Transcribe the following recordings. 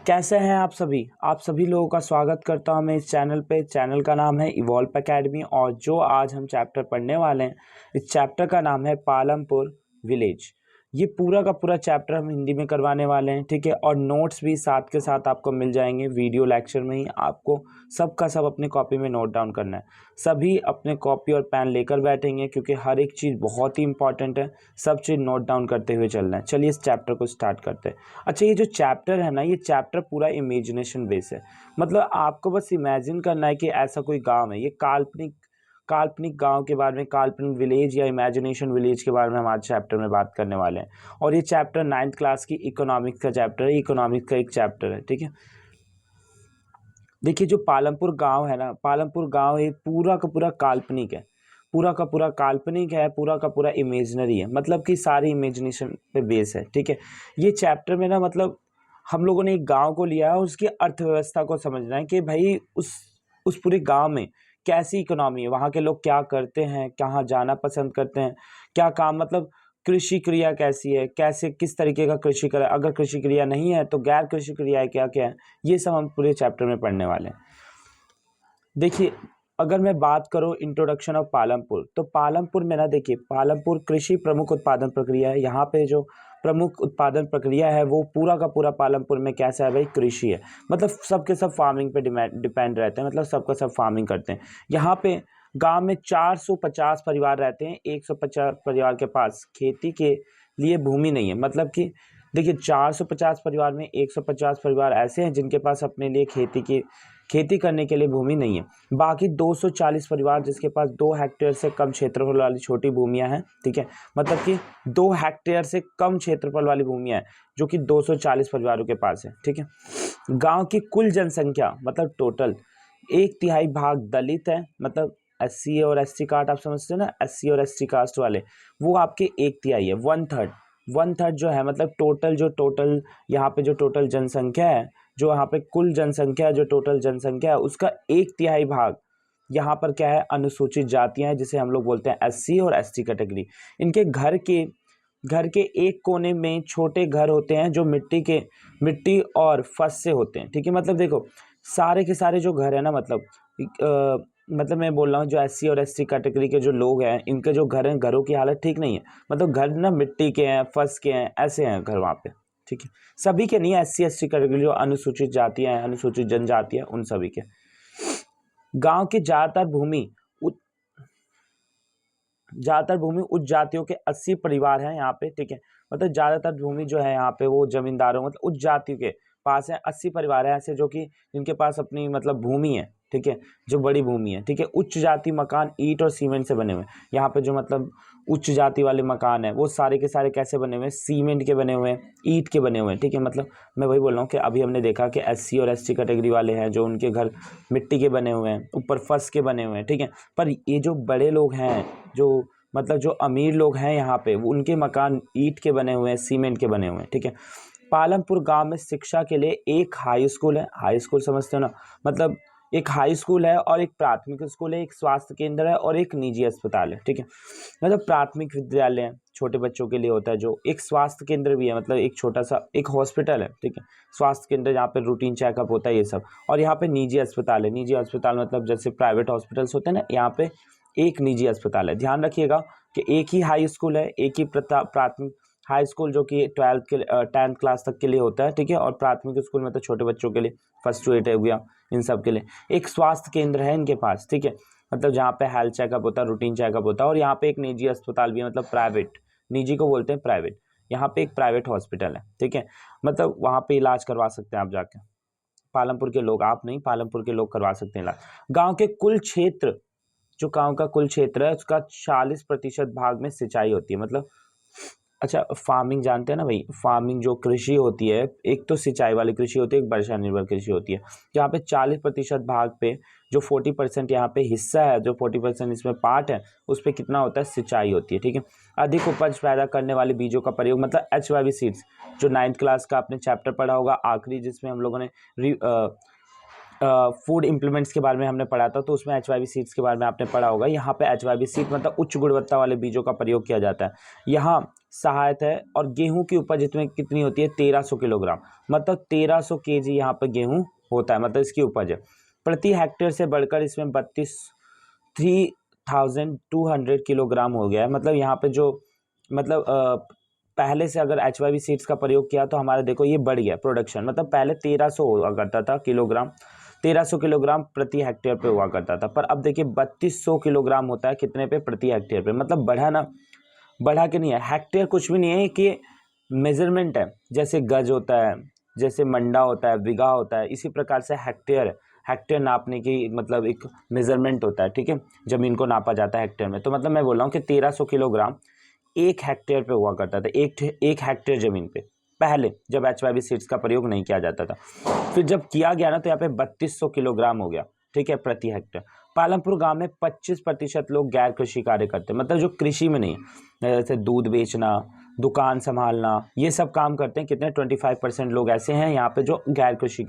कैसे हैं आप सभी लोगों का स्वागत करता हूं मैं इस चैनल पे। चैनल का नाम है इवॉल्व एकेडमी और जो आज हम चैप्टर पढ़ने वाले हैं इस चैप्टर का नाम है पालमपुर विलेज। ये पूरा का पूरा चैप्टर हम हिंदी में करवाने वाले हैं, ठीक है। और नोट्स भी साथ के साथ आपको मिल जाएंगे वीडियो लेक्चर में ही। आपको सबका सब अपनी कॉपी में नोट डाउन करना है। सभी अपने कॉपी और पेन लेकर बैठेंगे क्योंकि हर एक चीज़ बहुत ही इंपॉर्टेंट है। सब चीज़ नोट डाउन करते हुए चलना है। चलिए इस चैप्टर को स्टार्ट करते हैं। अच्छा, ये जो चैप्टर है ना, ये चैप्टर पूरा इमेजिनेशन बेस है। मतलब आपको बस इमेजिन करना है कि ऐसा कोई गांव है। ये काल्पनिक गांव के बारे में, काल्पनिक विलेज या इमेजिनेशन विलेज के बारे में हम आज चैप्टर में बात करने वाले हैं। और ये चैप्टर 9th क्लास की इकोनॉमिक्स का चैप्टर है। इकोनॉमिक्स का एक चैप्टर है, ठीक है। देखिए, जो पालमपुर गांव है ना, पालमपुर गांव ये पूरा का पूरा काल्पनिक है। पूरा का पूरा काल्पनिक है, पूरा का पूरा इमेजिनरी है। मतलब कि सारी इमेजिनेशन पे बेस है, ठीक है। ये चैप्टर में ना, मतलब हम लोगों ने एक गांव को लिया है, उसकी अर्थव्यवस्था को समझना है कि भाई उस पूरे गांव में कैसी इकोनॉमी है, वहाँ के लोग क्या करते हैं, कहाँ जाना पसंद करते हैं, क्या काम, मतलब कृषि क्रिया कैसी है, कैसे किस तरीके का कृषि करें, अगर कृषि क्रिया नहीं है तो गैर कृषि क्रियाएं क्या क्या है, ये सब हम पूरे चैप्टर में पढ़ने वाले हैं। देखिए, अगर मैं बात करूं इंट्रोडक्शन ऑफ पालमपुर, तो पालमपुर में ना, देखिए पालमपुर कृषि प्रमुख उत्पादन प्रक्रिया है। यहाँ पे जो प्रमुख उत्पादन प्रक्रिया है वो पूरा का पूरा पालमपुर में कैसा है भाई, कृषि है। मतलब सबके सब फार्मिंग पे डिपेंड रहते हैं, मतलब सबका सब फार्मिंग करते हैं। यहाँ पे गांव में 450 परिवार रहते हैं। 150 परिवार के पास खेती के लिए भूमि नहीं है। मतलब कि देखिए, 450 परिवार में 150 परिवार ऐसे हैं जिनके पास अपने लिए खेती करने के लिए भूमि नहीं है। बाकी 240 परिवार जिसके पास 2 हेक्टेयर से कम क्षेत्रफल वाली छोटी भूमियां हैं, ठीक है। मतलब कि 2 हेक्टेयर से कम क्षेत्रफल वाली भूमियां हैं जो कि 240 परिवारों के पास है, ठीक है। गांव की कुल जनसंख्या, मतलब टोटल 1/3 भाग दलित है। मतलब SC और ST कास्ट, आप समझते हैं ना, SC और ST कास्ट वाले, वो आपके 1/3 है, 1/3 जो है। मतलब टोटल यहाँ पे जो टोटल जनसंख्या है, जो यहाँ पे कुल जनसंख्या है, जो टोटल जनसंख्या है, उसका 1/3 भाग यहाँ पर क्या है, अनुसूचित जातियां हैं, जिसे हम लोग बोलते हैं SC और ST कैटेगरी। इनके घर के एक कोने में छोटे घर होते हैं जो मिट्टी और फर्श से होते हैं, ठीक है। मतलब देखो, सारे के सारे जो घर है ना, मतलब मैं बोल रहा हूँ जो SC और ST कैटेगरी के जो लोग हैं, इनके जो घर हैं, घरों की हालत ठीक नहीं है। मतलब घर ना मिट्टी के हैं, फर्श के हैं, ऐसे हैं घर वहाँ पे, ठीक है। सभी के नहीं, SC ST कैटेगरी जो अनुसूचित जातियां हैं, अनुसूचित जनजाति है, उन सभी के। गांव की ज्यादातर भूमि उच्च जातियों के 80 परिवार हैं यहाँ पे, ठीक है। मतलब ज्यादातर भूमि जो है यहाँ पे वो जमींदारों, मतलब उच्च जातियों के पास है। 80 परिवार है ऐसे जो कि जिनके पास अपनी मतलब भूमि है, ठीक है, जो बड़ी भूमि है, ठीक है। उच्च जाति मकान ईंट और सीमेंट से बने हुए हैं। यहाँ पे जो मतलब उच्च जाति वाले मकान है वो सारे के सारे कैसे बने हुए हैं, सीमेंट के बने हुए हैं, ईंट के बने हुए हैं, ठीक है। मतलब मैं वही बोल रहा हूँ कि अभी हमने देखा कि SC और ST कैटेगरी वाले हैं जो उनके घर मिट्टी के बने हुए हैं, ऊपर फर्श के बने हुए हैं, ठीक है। पर ये जो बड़े लोग हैं, जो मतलब जो अमीर लोग हैं यहाँ पे, वो उनके मकान ईंट के बने हुए हैं, सीमेंट के बने हुए हैं, ठीक है। पालमपुर गांव में शिक्षा के लिए एक हाई स्कूल है। हाई स्कूल समझते हो ना, मतलब एक हाई स्कूल है और एक प्राथमिक स्कूल है, एक स्वास्थ्य केंद्र है और एक निजी अस्पताल है, ठीक है। मतलब प्राथमिक विद्यालय है, छोटे बच्चों के लिए होता है। जो एक स्वास्थ्य केंद्र भी है, मतलब एक छोटा सा एक हॉस्पिटल है, ठीक है। स्वास्थ्य केंद्र जहाँ पे रूटीन चेकअप होता है, ये सब। और यहाँ पे निजी अस्पताल है। निजी अस्पताल मतलब जैसे प्राइवेट हॉस्पिटल्स होते हैं ना, यहाँ पे एक निजी अस्पताल है। ध्यान रखिएगा कि एक ही हाई स्कूल है, एक ही प्राथमिक हाई स्कूल जो कि 10th क्लास तक के लिए होता है, ठीक है। और प्राथमिक स्कूल में तो छोटे बच्चों के लिए 1st to 8 हो गया, इन सब के लिए। एक स्वास्थ्य केंद्र है इनके पास, ठीक है। मतलब जहाँ पे हेल्थ चेकअप होता है, रूटीन चेकअप होता है। और यहाँ पे एक निजी अस्पताल भी है, मतलब प्राइवेट, निजी को बोलते हैं प्राइवेट। यहाँ पे एक प्राइवेट हॉस्पिटल है, ठीक है। मतलब वहाँ पे इलाज करवा सकते हैं आप जाके। पालमपुर के लोग, आप नहीं, पालमपुर के लोग करवा सकते हैं इलाज। गाँव के कुल क्षेत्र, जो गाँव का कुल क्षेत्र है उसका 40% भाग में सिंचाई होती है। मतलब अच्छा, फार्मिंग जानते हैं ना भाई, फार्मिंग जो कृषि होती है, एक तो सिंचाई वाली कृषि होती है, एक वर्षा निर्भर कृषि होती है। यहाँ पे 40% भाग पे जो 40% यहाँ पे हिस्सा है, जो 40% इसमें पार्ट है, उस पर कितना होता है, सिंचाई होती है, ठीक है। अधिक उपज पैदा करने वाले बीजों का प्रयोग, मतलब HYV सीड्स, जो 9th क्लास का आपने चैप्टर पढ़ा होगा आखिरी, जिसमें हम लोगों ने फूड इम्प्लीमेंट्स के बारे में हमने पढ़ा था, तो उसमें HYV सीड्स के बारे में आपने पढ़ा होगा। यहाँ पे HYV सीड मतलब उच्च गुणवत्ता वाले बीजों का प्रयोग किया जाता है। यहाँ सहायक है। और गेहूं की उपज इसमें कितनी होती है? 1300 किलोग्राम, मतलब 1300 kg यहाँ पे गेहूं होता है, मतलब इसकी उपज है। प्रति हेक्टेयर से बढ़कर इसमें 3200 किलोग्राम हो गया है। मतलब यहाँ पे जो मतलब पहले से अगर HYV सीड्स का प्रयोग किया तो हमारा देखो ये बढ़ गया प्रोडक्शन। मतलब पहले 1300 हुआ करता था किलोग्राम, 1300 किलोग्राम प्रति हेक्टेयर पे हुआ करता था, पर अब देखिए 3200 किलोग्राम होता है कितने पे? प्रति हेक्टेयर पे। मतलब बढ़ा ना, बढ़ा के नहीं है। हेक्टेयर कुछ भी नहीं है कि मेजरमेंट है, जैसे गज होता है, जैसे मंडा होता है, बीघा होता है, इसी प्रकार से हेक्टेयर है। हेक्टेयर नापने की मतलब एक मेजरमेंट होता है, ठीक है, जमीन को नापा जाता है हेक्टेयर में। तो मतलब मैं बोल रहा हूँ कि 1300 किलोग्राम 1 हेक्टेयर पे हुआ करता था, एक हेक्टेयर जमीन पे, पहले जब HYV सीड्स का प्रयोग नहीं किया जाता था। फिर जब किया गया ना तो यहाँ पे 3200 किलोग्राम हो गया, ठीक है, प्रति हेक्टेयर। पालमपुर गांव में 25% लोग गैर कृषि कार्य करते हैं, मतलब जो कृषि में नहीं है, जैसे दूध बेचना, दुकान संभालना, ये सब काम करते हैं। कितने? 25% लोग ऐसे हैं यहाँ पे जो गैर कृषि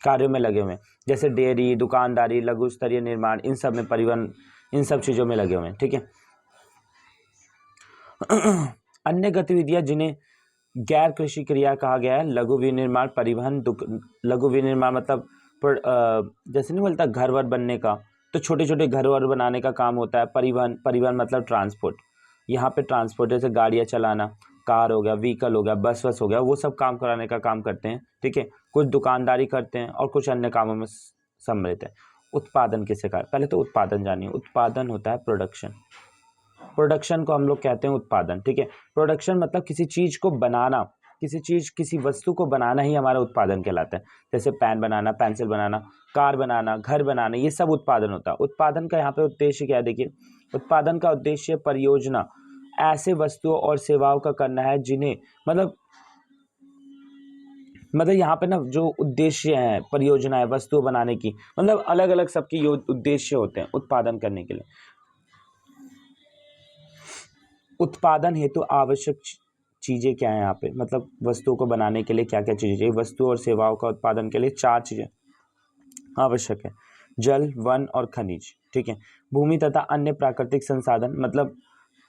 कार्यों में लगे हुए हैं, जैसे डेयरी, दुकानदारी, लघु स्तरीय निर्माण, इन सब में, परिवहन, इन सब चीज़ों में लगे हुए हैं, ठीक है। अन्य गतिविधियां जिन्हें गैर कृषि क्रिया कहा गया है, लघु विनिर्माण, परिवहन, लघु विनिर्माण मतलब जैसे नहीं बोलता घर वर बनने का, तो छोटे छोटे घर वर बनाने का काम होता है। परिवहन, परिवहन मतलब ट्रांसपोर्ट, यहाँ पे ट्रांसपोर्ट जैसे गाड़ियाँ चलाना, कार हो गया, व्हीकल हो गया, बस वस हो गया, वो सब काम कराने का काम करते हैं, ठीक है। कुछ दुकानदारी करते हैं और कुछ अन्य कामों में सम्मिलित है। उत्पादन किसे कहा? पहले तो उत्पादन जानिए। उत्पादन होता है प्रोडक्शन। प्रोडक्शन को हम लोग कहते हैं उत्पादन, ठीक है। प्रोडक्शन मतलब किसी चीज़ को बनाना, किसी वस्तु को बनाना ही हमारा उत्पादन कहलाता है। जैसे पेन बनाना, पेंसिल बनाना, कार बनाना, घर बनाना, ये सब उत्पादन होता है। उत्पादन का यहाँ पे उद्देश्य क्या है? देखिए, उत्पादन का उद्देश्य परियोजना, ऐसे वस्तुओं और सेवाओं का करना है जिन्हें मतलब यहाँ पे ना जो उद्देश्य है, परियोजना है वस्तुओं बनाने की, मतलब अलग अलग सबके उद्देश्य होते हैं उत्पादन करने के लिए। उत्पादन हेतु आवश्यक चीज़ें क्या है यहाँ पे? मतलब वस्तुओं को बनाने के लिए क्या क्या चीज़ें चाहिए? वस्तुओं और सेवाओं का उत्पादन के लिए 4 चीज़ें आवश्यक है: जल, वन और खनिज, ठीक है। भूमि तथा अन्य प्राकृतिक संसाधन, मतलब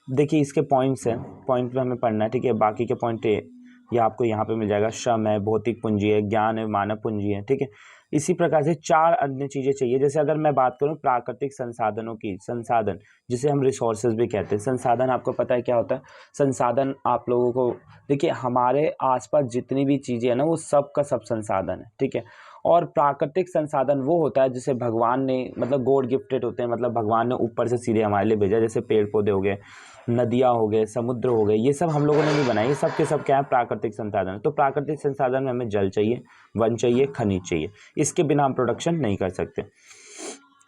देखिए इसके पॉइंट्स हैं, पॉइंट पे हमें पढ़ना है, ठीक है। बाकी के पॉइंट ये आपको यहाँ पे मिल जाएगा। श्रम है, भौतिक पूंजी है, ज्ञान है, मानव पूंजी है, ठीक है। इसी प्रकार से 4 अन्य चीज़ें चाहिए। जैसे अगर मैं बात करूँ प्राकृतिक संसाधनों की, संसाधन जिसे हम रिसोर्सेज भी कहते हैं। संसाधन आपको पता है क्या होता है? संसाधन आप लोगों को देखिए, हमारे आसपास जितनी भी चीज़ें हैं ना, वो सब का सब संसाधन है, ठीक है। और प्राकृतिक संसाधन वो होता है जिसे भगवान ने, मतलब गॉड गिफ्टेड होते हैं, मतलब भगवान ने ऊपर से सीधे हमारे लिए भेजा। जैसे पेड़ पौधे हो गए, नदियाँ हो गए, समुद्र हो गए, ये सब हम लोगों ने नहीं बनाए, ये सब के सब क्या है? प्राकृतिक संसाधन। तो प्राकृतिक संसाधन में हमें जल चाहिए, वन चाहिए, खनिज चाहिए, इसके बिना हम प्रोडक्शन नहीं कर सकते।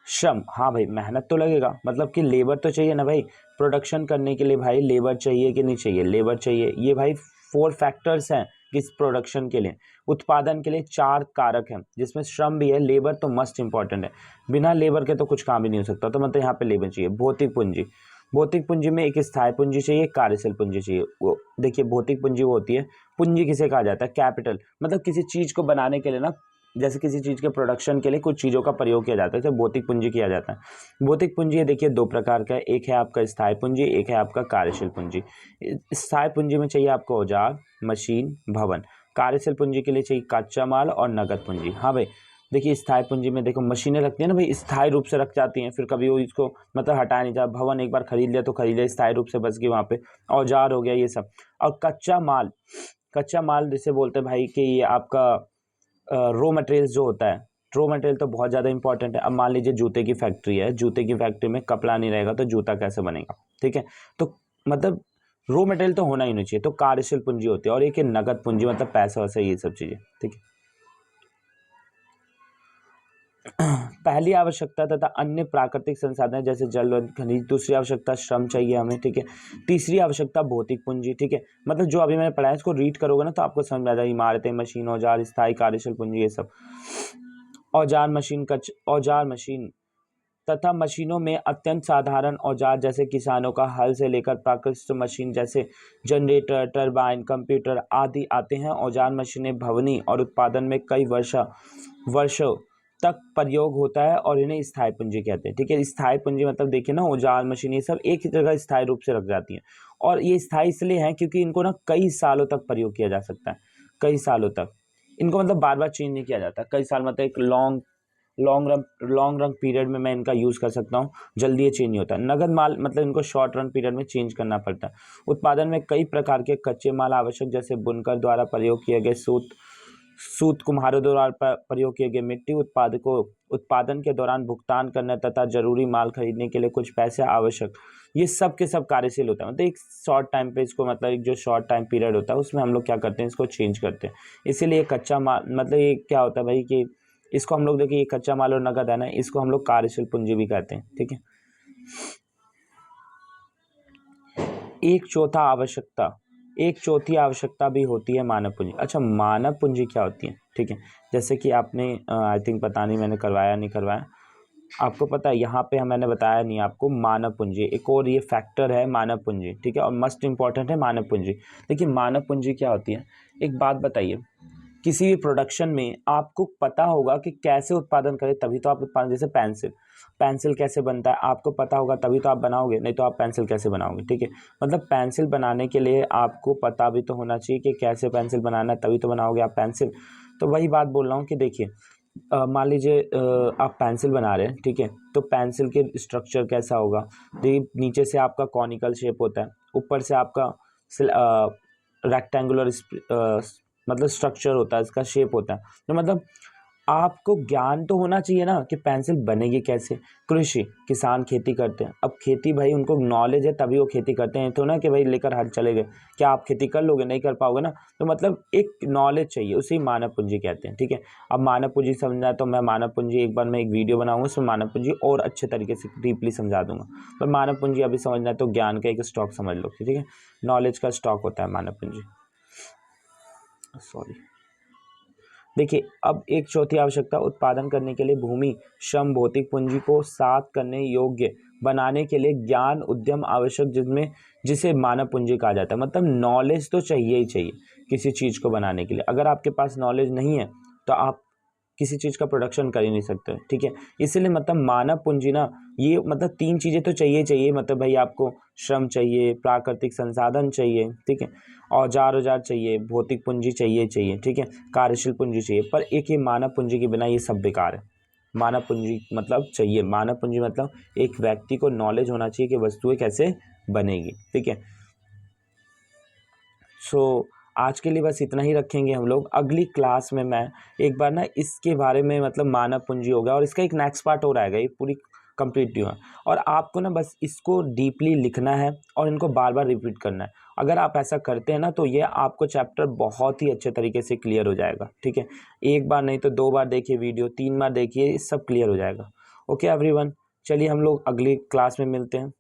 श्रम, हाँ भाई, मेहनत तो लगेगा, मतलब कि लेबर तो चाहिए ना भाई प्रोडक्शन करने के लिए। भाई लेबर चाहिए कि नहीं चाहिए? लेबर चाहिए। ये भाई 4 फैक्टर्स हैं किस प्रोडक्शन के लिए। उत्पादन के लिए 4 कारक हैं, जिसमें श्रम भी है, लेबर तो मस्ट इंपॉर्टेंट है, बिना लेबर के तो कुछ काम ही नहीं हो सकता। तो मतलब यहाँ पे लेबर चाहिए। भौतिक पूंजी, भौतिक पूंजी में एक स्थायी पूंजी चाहिए, कार्यशील पूंजी चाहिए। वो देखिए, भौतिक पूंजी वो होती है, पूंजी किसे कहा जाता है? कैपिटल, मतलब किसी चीज़ को बनाने के लिए ना, जैसे किसी चीज़ के प्रोडक्शन के लिए कुछ चीज़ों का प्रयोग किया जाता है, तो भौतिक पूंजी किया जाता है। भौतिक पूंजी ये देखिए 2 प्रकार का है, एक है आपका स्थायी पूंजी, एक है आपका कार्यशील पूंजी। स्थायी पूंजी में चाहिए आपको औजार, मशीन, भवन। कार्यशील पूंजी के लिए चाहिए कच्चा माल और नगद पूंजी। हाँ भाई, देखिए स्थायी पूंजी में देखो मशीनें लगती हैं ना भाई, स्थायी रूप से रख जाती हैं, फिर कभी वो इसको मतलब हटाया नहीं जा। भवन एक बार खरीद लिया तो खरीद लिया, स्थायी रूप से बस गई वहाँ पे। औजार हो गया ये सब। और कच्चा माल, कच्चा माल जिसे बोलते हैं भाई कि ये आपका रॉ मटेरियल जो होता है। रॉ मटेरियल तो बहुत ज़्यादा इंपॉर्टेंट है। अब मान लीजिए जूते की फैक्ट्री है, जूते की फैक्ट्री में कपड़ा नहीं रहेगा तो जूता कैसे बनेगा, ठीक है। तो मतलब रॉ मटेरियल तो होना ही नहीं चाहिए, तो कार्यशील पूंजी होती है। और एक है नगद पूंजी, मतलब पैसा वैसा, ये सब चीज़ें, ठीक है। पहली आवश्यकता तथा अन्य प्राकृतिक संसाधन जैसे जल व खनिज। दूसरी आवश्यकता श्रम चाहिए हमें, ठीक है। तीसरी आवश्यकता भौतिक पूंजी, ठीक है। मतलब जो अभी मैंने पढ़ाया इसको रीड करोगे ना तो आपको समझ में आ जाएगा। इमारतें, मशीन, औजार, स्थायी, कार्यशील पूंजी, ये सब। औजार मशीन तथा मशीनों में अत्यंत साधारण औजार जैसे किसानों का हल से लेकर प्राकृतिक मशीन जैसे जनरेटर, टरबाइन, कंप्यूटर आदि आते हैं। औजार मशीनें भवनी और उत्पादन में कई वर्षों तक प्रयोग होता है और इन्हें स्थायी पूंजी कहते हैं। ठीक है, स्थायी पूंजी मतलब देखिए ना, औजार मशीन ये सब एक ही जगह स्थायी रूप से रख जाती हैं, और ये स्थायी इसलिए हैं क्योंकि इनको ना कई सालों तक प्रयोग किया जा सकता है, कई सालों तक। इनको मतलब बार बार चेंज नहीं किया जाता, कई साल मतलब एक लॉन्ग रन पीरियड में मैं इनका यूज़ कर सकता हूँ, जल्दी ये चेंज नहीं होता। नगद माल मतलब इनको शॉर्ट रन पीरियड में चेंज करना पड़ता है। उत्पादन में कई प्रकार के कच्चे माल आवश्यक, जैसे बुनकर द्वारा प्रयोग किए गए सूत कुम्हारों द्वारा प्रयोग किए गए मिट्टी, उत्पादन के दौरान भुगतान करना तथा जरूरी माल खरीदने के लिए कुछ पैसे आवश्यक, ये सब के सब कार्यशील होता है। मतलब एक शॉर्ट टाइम पे इसको, मतलब एक जो शॉर्ट टाइम पीरियड होता है उसमें हम लोग क्या करते हैं, इसको चेंज करते हैं। इसीलिए कच्चा माल मतलब ये क्या होता है भाई कि इसको हम लोग देखिए, ये कच्चा माल और नगद है ना, इसको हम लोग कार्यशील पूंजी भी कहते हैं। ठीक है, एक चौथी आवश्यकता भी होती है मानव पूंजी। अच्छा, मानव पूंजी क्या होती है? ठीक है, जैसे कि आपने आई थिंक पता नहीं मैंने करवाया नहीं करवाया, आपको पता है यहाँ पे मैंने बताया नहीं आपको, मानव पूंजी एक और ये फैक्टर है मानव पूंजी। ठीक है, और मस्ट इंपॉर्टेंट है मानव पूंजी। देखिए मानव पूंजी क्या होती है, एक बात बताइए, किसी भी प्रोडक्शन में आपको पता होगा कि कैसे उत्पादन करें, तभी तो आप उत्पादन, जैसे पेंसिल कैसे बनता है आपको पता होगा, तभी तो आप बनाओगे, नहीं तो आप पेंसिल कैसे बनाओगे। ठीक है, मतलब पेंसिल बनाने के लिए आपको पता भी तो होना चाहिए कि कैसे पेंसिल बनाना है, तभी तो बनाओगे आप पेंसिल। तो वही बात बोल रहा हूँ कि देखिए मान लीजिए आप पेंसिल बना रहे हैं, ठीक है, तो पेंसिल के स्ट्रक्चर कैसा होगा, देखिए नीचे से आपका कॉनिकल शेप होता है, ऊपर से आपका रेक्टेंगुलर मतलब स्ट्रक्चर होता है, इसका शेप होता है। तो मतलब आपको ज्ञान तो होना चाहिए ना कि पेंसिल बनेगी कैसे। किसान खेती करते हैं, अब खेती भाई उनको नॉलेज है तभी वो खेती करते हैं, तो ना कि भाई लेकर हल चले गए, क्या आप खेती कर लोगे? नहीं कर पाओगे ना। तो मतलब एक नॉलेज चाहिए, उसी मानव पूंजी कहते हैं। ठीक है, अब मानव पूंजी समझना है तो मैं मानव पूंजी एक बार मैं एक वीडियो बनाऊंगा, उसमें मानव पूंजी और अच्छे तरीके से डीपली समझा दूंगा। पर मानव पूंजी अभी समझना है तो ज्ञान का एक स्टॉक समझ लो, ठीक है, नॉलेज का स्टॉक होता है मानव पूंजी। सॉरी, देखिए अब एक चौथी आवश्यकता, उत्पादन करने के लिए भूमि, श्रम, भौतिक पूंजी को साथ करने योग्य बनाने के लिए ज्ञान उद्यम आवश्यक, जिसे मानव पूंजी कहा जाता है। मतलब नॉलेज तो चाहिए ही चाहिए किसी चीज़ को बनाने के लिए। अगर आपके पास नॉलेज नहीं है तो आप किसी चीज़ का प्रोडक्शन कर ही नहीं सकते। ठीक है, इसीलिए मतलब मानव पूंजी ना, ये मतलब 3 चीज़ें तो चाहिए, मतलब भाई आपको श्रम चाहिए, प्राकृतिक संसाधन चाहिए, ठीक है, औजार चाहिए, भौतिक पूंजी चाहिए, ठीक है, कार्यशील पूंजी चाहिए। पर एक ये मानव पूंजी के बिना ये सब बेकार है। मानव पूंजी मतलब चाहिए, मानव पूंजी मतलब एक व्यक्ति को नॉलेज होना चाहिए कि वस्तुएं कैसे बनेगी। ठीक है, सो आज के लिए बस इतना ही रखेंगे हम लोग। अगली क्लास में मैं एक बार ना इसके बारे में, मतलब मानव पूंजी होगा और इसका एक नेक्स्ट पार्ट और आएगा, ये पूरी कंप्लीट नहीं हुआ, और आपको ना बस इसको डीपली लिखना है और इनको बार बार रिपीट करना है। अगर आप ऐसा करते हैं ना तो ये आपको चैप्टर बहुत ही अच्छे तरीके से क्लियर हो जाएगा। ठीक है, एक बार नहीं तो 2 बार देखिए वीडियो, 3 बार देखिए, सब क्लियर हो जाएगा। ओके एवरीवन, चलिए हम लोग अगली क्लास में मिलते हैं।